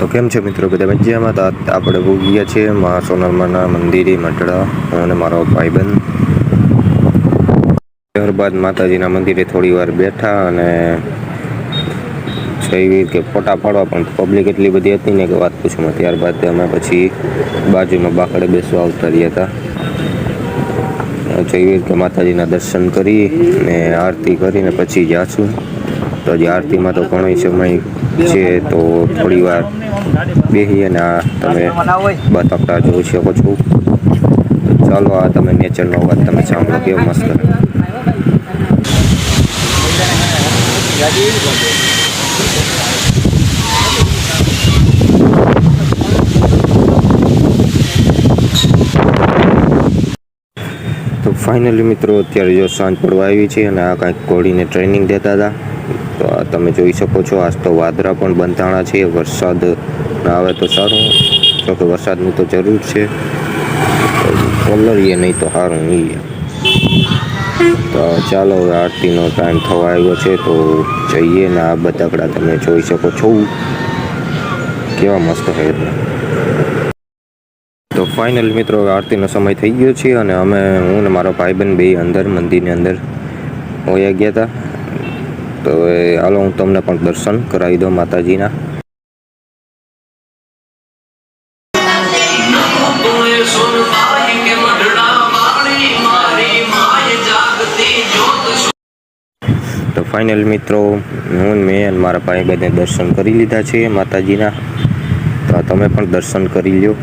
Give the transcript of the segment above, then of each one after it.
તો કેમ છે મિત્રો, બધા મજામાં? તો આપણે ભોગી ગયા છીએ મા સોનલમાના મંદિરે મટડા, અને મારો ભાઈબંધ. ત્યારબાદ માતાજીના મંદિરે થોડી વાર બેઠા અને એવી કે ફોટા પાડવા, પણ પબ્લિક એટલી બધી હતી ને કે વાત પૂછું. ત્યારબાદ અમે પછી બાજુમાં બાકડે બેસવા આવતા રહ્યા હતા. જેવી કે માતાજીના દર્શન કરી ને આરતી કરીને પછી જાશું. તો હજી આરતીમાં તો ઘણો સમય છે, તો થોડી વાર બેસી અને આ તમે બતકડા જોઈ શકો છો. ચાલો, આ તમે નેચરનો અવાજ તમે સાંભળો, કેવો મસ્ત. તો ફાઇનલી મિત્રો, અત્યારે જો સાંજ પડવા આવી છે અને આ કાંઈક ઘોડીને ટ્રેનિંગ દેતા હતા. તો આ તમે જોઈ શકો છો. આજ તો વાદળા પણ બંધાણા છે. વરસાદ ના આવે તો સારું, જોકે વરસાદની તો જરૂર છે. કલરીએ નહીં તો સારું નહીં. તો ચાલો, હવે આરતીનો ટાઈમ થવા આવ્યો છે, તો જઈએ ને આ બતકડા તમે જોઈ શકો છો કેવા મસ્ત છે. તો ફાઇનલ મિત્રો, આરતીનો સમય થઈ ગયો છે અને હું ને મારો ભાઈબંધ બે અંદર મંદિરની અંદર હોયા ગયા હતા. તો હાલો, હું તમને પણ દર્શન કરાવી દઉં માતાજીના. તો ફાઇનલ મિત્રો, મેં અને મારા ભાઈબંધે દર્શન કરી લીધા છે માતાજીના. તો તમે પણ દર્શન કરી લ્યો.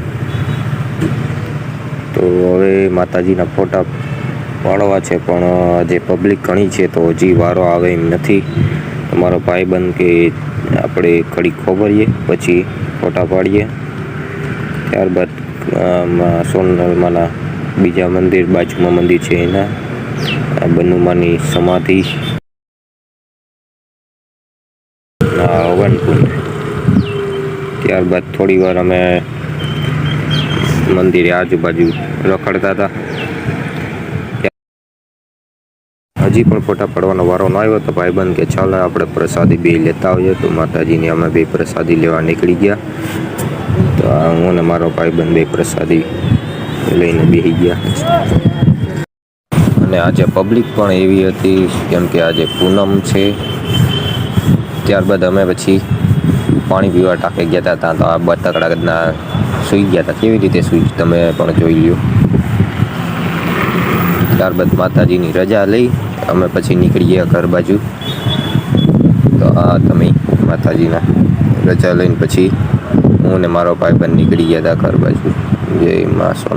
તો હવે માતાજીના ફોટા પાડવા છે, પણ આજે પબ્લિક ઘણી છે, તો હજી વારો આવે એમ નથી. મારો ભાઈબંધ કે આપણે ઘડી ખોબરીએ પછી ફોટા પાડીએ. ત્યારબાદ સોનલમાના બીજા મંદિર, બાજુમાં મંદિર છે એના બનુમાની સમાધિ, હવનકુંડ. ત્યારબાદ થોડી વાર અમે મંદિરે આજુબાજુ રખડતા હતા. હજી પણ ફોટા પાડવાનો વારો ન આવ્યો, તો ભાઈબંધ કે ચાલો આપણે પ્રસાદી બે લેતા આવીએ. તો માતાજીની અમે બે પ્રસાદી લેવા નીકળી ગયા. તો હું ને મારો ભાઈબંધ બે પ્રસાદી લઈને બેસી ગયા. અને આજે પબ્લિક પણ એવી હતી કેમ કે આજે પૂનમ છે. ત્યારબાદ અમે પછી પાણી પીવા ટાંકે ગયા હતા. તો આ બતકડાના સૂઈ ગયા હતા. કેવી રીતે સૂઈ તમે પણ જોઈ લ્યો. ત્યારબાદ માતાજીની રજા લઈ અમે પછી નીકળી ગયા ઘર બાજુ. તો આ તમે માતાજીના રજા લઈને પછી હું ને મારો ભાઈબંધ નીકળી ગયા હતા ઘર બાજુ. જય મા સોનલ.